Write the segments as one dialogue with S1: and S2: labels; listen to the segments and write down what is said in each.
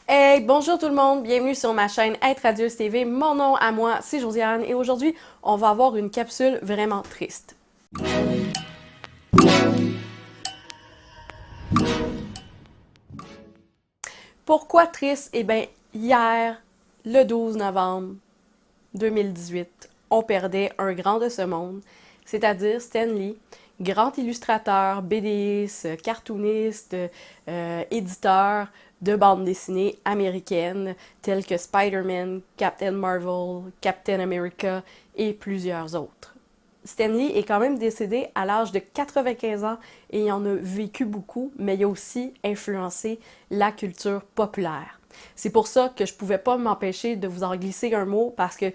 S1: Hey, bonjour tout le monde, bienvenue sur ma chaîne Être Radieuse TV. Mon nom à moi, c'est Josiane et aujourd'hui, on va avoir une capsule vraiment triste. Pourquoi triste? Eh bien, hier, le 12 novembre 2018, on perdait un grand de ce monde, c'est-à-dire Stan Lee, grand illustrateur, BDiste, cartooniste, éditeur de bandes dessinées américaines telles que Spider-Man, Captain Marvel, Captain America et plusieurs autres. Stan Lee est quand même décédé à l'âge de 95 ans et il en a vécu beaucoup, mais il a aussi influencé la culture populaire. C'est pour ça que je pouvais pas m'empêcher de vous en glisser un mot parce que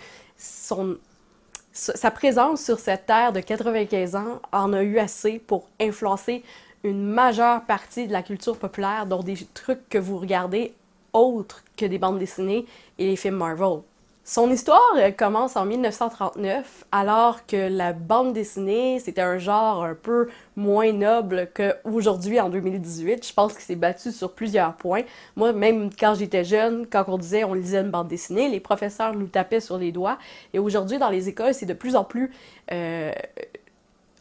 S1: sa présence sur cette terre de 95 ans en a eu assez pour influencer une majeure partie de la culture populaire, dont des trucs que vous regardez autres que des bandes dessinées et les films Marvel. Son histoire commence en 1939, alors que la bande dessinée, c'était un genre un peu moins noble qu'aujourd'hui en 2018. Je pense qu'il s'est battu sur plusieurs points. Moi, même quand j'étais jeune, quand on disait on lisait une bande dessinée, les professeurs nous tapaient sur les doigts. Et aujourd'hui, dans les écoles, c'est de plus en plus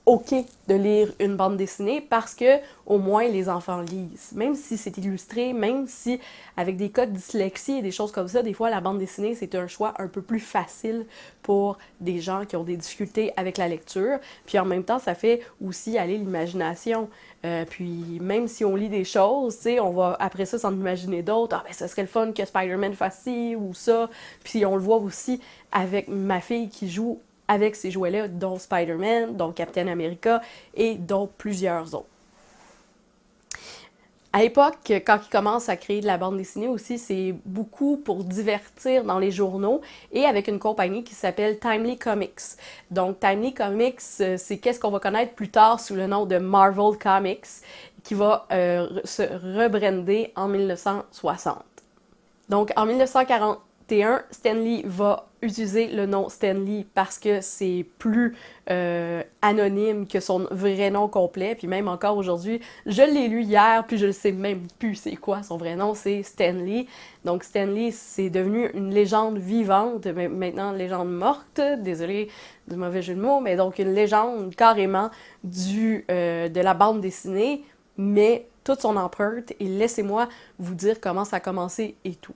S1: OK de lire une bande dessinée parce que au moins les enfants lisent. Même si c'est illustré, même si avec des cas de dyslexie et des choses comme ça, des fois la bande dessinée c'est un choix un peu plus facile pour des gens qui ont des difficultés avec la lecture. Puis en même temps, ça fait aussi aller l'imagination. Puis même si on lit des choses, tu sais, on va après ça s'en imaginer d'autres. Ah ben ça serait le fun que Spider-Man fasse ci ou ça. Puis on le voit aussi avec ma fille qui joue avec ces jouets-là, dont Spider-Man, dont Captain America et dont plusieurs autres. À l'époque, quand ils commencent à créer de la bande dessinée aussi, c'est beaucoup pour divertir dans les journaux et avec une compagnie qui s'appelle Timely Comics. Donc, Timely Comics, c'est qu'est-ce qu'on va connaître plus tard sous le nom de Marvel Comics, qui va se rebrander en 1960. Donc, en 1941, Stan Lee va utiliser le nom Stan Lee parce que c'est plus anonyme que son vrai nom complet. Puis même encore aujourd'hui, je l'ai lu hier, puis je ne sais même plus c'est quoi son vrai nom, c'est Stan Lee. Donc Stan Lee, c'est devenu une légende vivante, maintenant une légende morte, désolé du mauvais jeu de mots, mais donc une légende carrément de la bande dessinée, mais toute son empreinte, et laissez-moi vous dire comment ça a commencé et tout.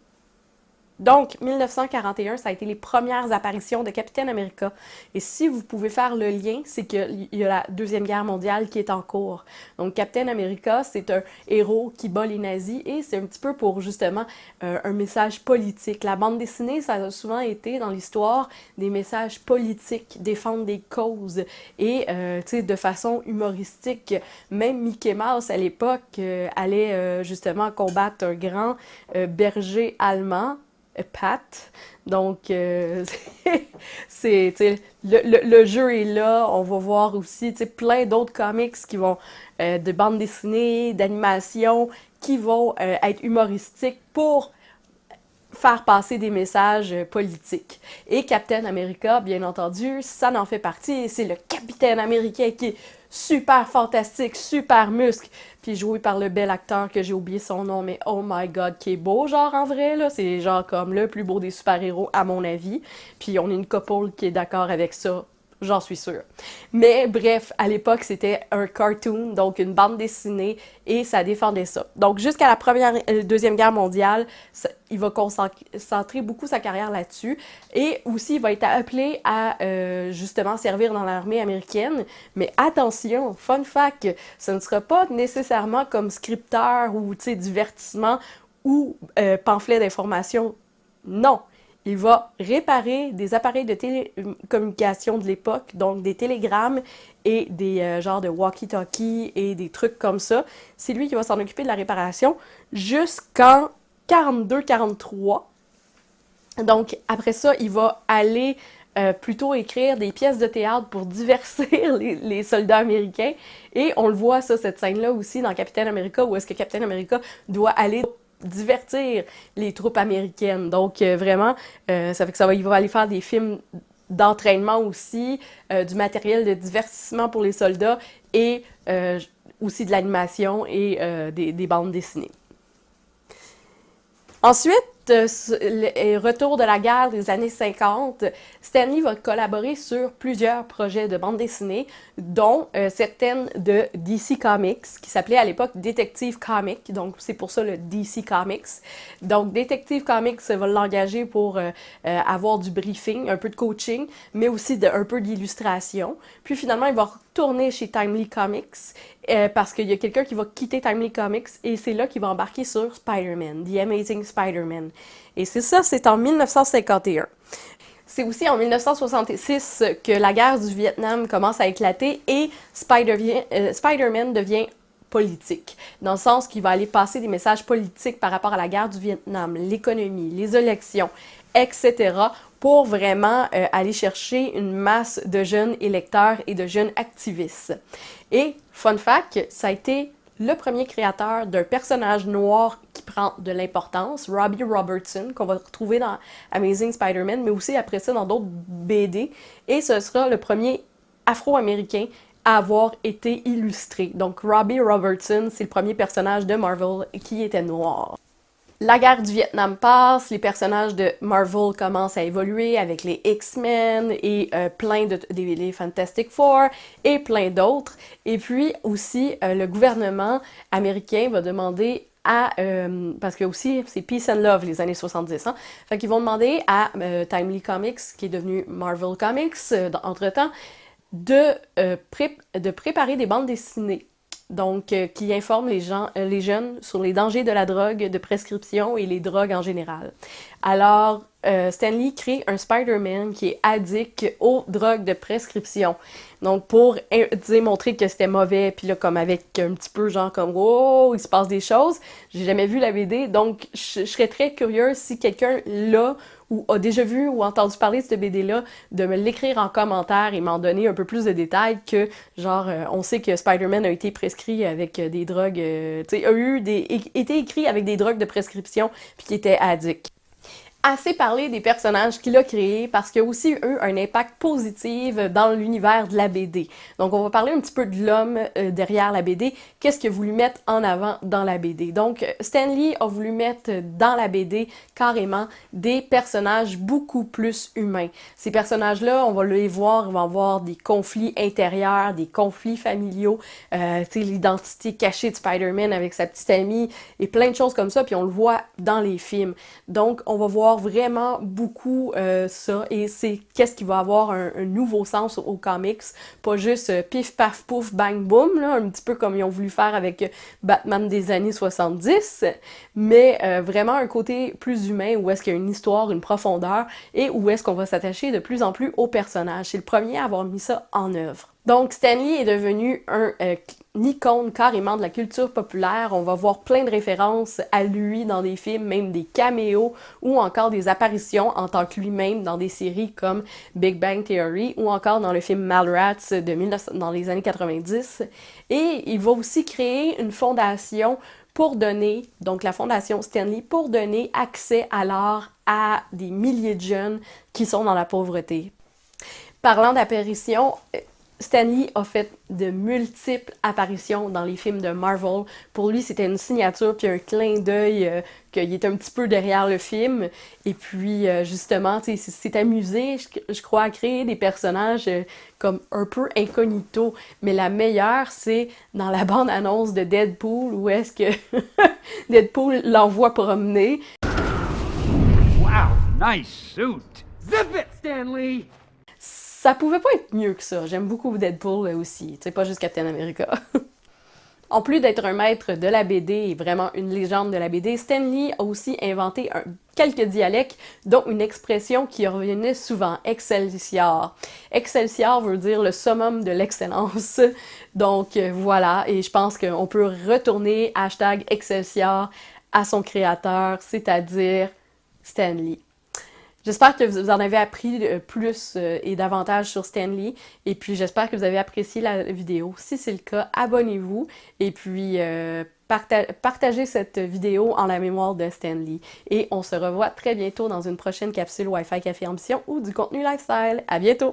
S1: Donc, 1941, ça a été les premières apparitions de Captain America. Et si vous pouvez faire le lien, c'est qu'il y a la Deuxième Guerre mondiale qui est en cours. Donc, Captain America, c'est un héros qui bat les nazis et c'est un petit peu pour, justement, un message politique. La bande dessinée, ça a souvent été, dans l'histoire, des messages politiques, défendre des causes et, tu sais, de façon humoristique. Même Mickey Mouse, à l'époque, allait, justement, combattre un grand berger allemand, Pat. Donc, c'est, le jeu est là. On va voir aussi plein d'autres comics qui vont, de bandes dessinées, d'animation, qui vont être humoristiques pour faire passer des messages politiques. Et Captain America, bien entendu, ça n'en fait partie. C'est le Capitaine américain qui est super fantastique, super muscle, puis joué par le bel acteur que j'ai oublié son nom, mais oh my god, qui est beau, genre en vrai, là. C'est genre comme le plus beau des super-héros, à mon avis. Puis on est une couple qui est d'accord avec ça. J'en suis sûre. Mais bref, à l'époque, c'était un cartoon, donc une bande dessinée, et ça défendait ça. Donc jusqu'à la Deuxième Guerre mondiale, il va concentrer beaucoup sa carrière là-dessus. Et aussi, il va être appelé à justement servir dans l'armée américaine. Mais attention, fun fact, ce ne sera pas nécessairement comme scripteur ou divertissement ou pamphlet d'information. Non, il va réparer des appareils de télécommunication de l'époque, donc des télégrammes et des genres de walkie-talkie et des trucs comme ça. C'est lui qui va s'en occuper de la réparation jusqu'en 42-43. Donc, après ça, il va aller plutôt écrire des pièces de théâtre pour divertir les soldats américains. Et on le voit, ça, cette scène-là aussi dans Captain America, où est-ce que Captain America doit aller divertir les troupes américaines. Donc, vraiment, ça fait que il va aller faire des films d'entraînement aussi, du matériel de divertissement pour les soldats et aussi de l'animation et des bandes dessinées. Ensuite, le retour de la guerre des années 50, Stan Lee va collaborer sur plusieurs projets de bande dessinée, dont certaines de DC Comics, qui s'appelait à l'époque Detective Comics, donc c'est pour ça le DC Comics. Donc Detective Comics va l'engager pour avoir du briefing, un peu de coaching, mais aussi un peu d'illustration. Puis finalement, il va retourner chez Timely Comics, parce qu'il y a quelqu'un qui va quitter Timely Comics, et c'est là qu'il va embarquer sur Spider-Man, The Amazing Spider-Man. Et c'est en 1951. C'est aussi en 1966 que la guerre du Vietnam commence à éclater et Spider-Man devient politique, dans le sens qu'il va aller passer des messages politiques par rapport à la guerre du Vietnam, l'économie, les élections, etc., pour vraiment aller chercher une masse de jeunes électeurs et de jeunes activistes. Et, fun fact, ça a été le premier créateur d'un personnage noir qui prend de l'importance, Robbie Robertson, qu'on va retrouver dans Amazing Spider-Man, mais aussi après ça dans d'autres BD, et ce sera le premier afro-américain à avoir été illustré. Donc Robbie Robertson, c'est le premier personnage de Marvel qui était noir. La guerre du Vietnam passe, les personnages de Marvel commencent à évoluer avec les X-Men et les Fantastic Four et plein d'autres. Et puis aussi, le gouvernement américain va demander parce que aussi c'est Peace and Love les années 70, hein? Fait qu'ils vont demander à Timely Comics, qui est devenu Marvel Comics entre-temps, de préparer des bandes dessinées. Donc, qui informe les jeunes sur les dangers de la drogue de prescription et les drogues en général. Alors, Stan Lee crée un Spider-Man qui est addict aux drogues de prescription. Donc, pour montrer que c'était mauvais, puis là, comme avec un petit peu genre comme « Oh, il se passe des choses », j'ai jamais vu la BD, donc je serais très curieuse si quelqu'un l'a ou a déjà vu ou entendu parler de cette BD-là, de me l'écrire en commentaire et m'en donner un peu plus de détails que, genre, on sait que Spider-Man a été prescrit avec des drogues, tu sais, été écrit avec des drogues de prescription, puis qui était addict. Assez parlé des personnages qu'il a créés parce qu'il y a aussi eu un impact positif dans l'univers de la BD. Donc on va parler un petit peu de l'homme derrière la BD, qu'est-ce qu'il a voulu mettre en avant dans la BD. Donc Stan Lee a voulu mettre dans la BD carrément des personnages beaucoup plus humains. Ces personnages-là, on va les voir, ils vont avoir des conflits intérieurs, des conflits familiaux, tu sais, l'identité cachée de Spider-Man avec sa petite amie et plein de choses comme ça, puis on le voit dans les films. Donc on va voir vraiment beaucoup ça, et c'est qu'est-ce qui va avoir un nouveau sens aux comics, pas juste pif paf pouf bang boum, là, un petit peu comme ils ont voulu faire avec Batman des années 70, mais vraiment un côté plus humain, où est-ce qu'il y a une histoire, une profondeur, et où est-ce qu'on va s'attacher de plus en plus aux personnages. C'est le premier à avoir mis ça en œuvre. Donc Stan Lee est devenu une icône carrément de la culture populaire. On va voir plein de références à lui dans des films, même des caméos ou encore des apparitions en tant que lui-même dans des séries comme Big Bang Theory ou encore dans le film Mallrats dans les années 90. Et il va aussi créer une fondation pour donner, donc la fondation Stan Lee, pour donner accès à l'art à des milliers de jeunes qui sont dans la pauvreté. Parlant d'apparitions, Stan Lee a fait de multiples apparitions dans les films de Marvel. Pour lui, c'était une signature puis un clin d'œil qu'il est un petit peu derrière le film. Et puis, justement, tu sais, c'est amusé, je crois, à créer des personnages comme un peu incognito. Mais la meilleure, c'est dans la bande-annonce de Deadpool, où est-ce que Deadpool l'envoie promener.
S2: Wow, nice suit! Zip it, Stan Lee!
S1: Ça pouvait pas être mieux que ça. J'aime beaucoup Deadpool aussi, tu sais, pas juste Captain America. En plus d'être un maître de la BD et vraiment une légende de la BD, Stan Lee a aussi inventé quelques dialectes, dont une expression qui revenait souvent, Excelsior. Excelsior veut dire le summum de l'excellence. Donc voilà, et je pense qu'on peut retourner #Excelsior à son créateur, c'est-à-dire Stan Lee. J'espère que vous en avez appris plus et davantage sur Stan Lee, et puis j'espère que vous avez apprécié la vidéo. Si c'est le cas, abonnez-vous, et puis partagez cette vidéo en la mémoire de Stan Lee. Et on se revoit très bientôt dans une prochaine capsule Wi-Fi Café Ambition ou du contenu lifestyle. À bientôt!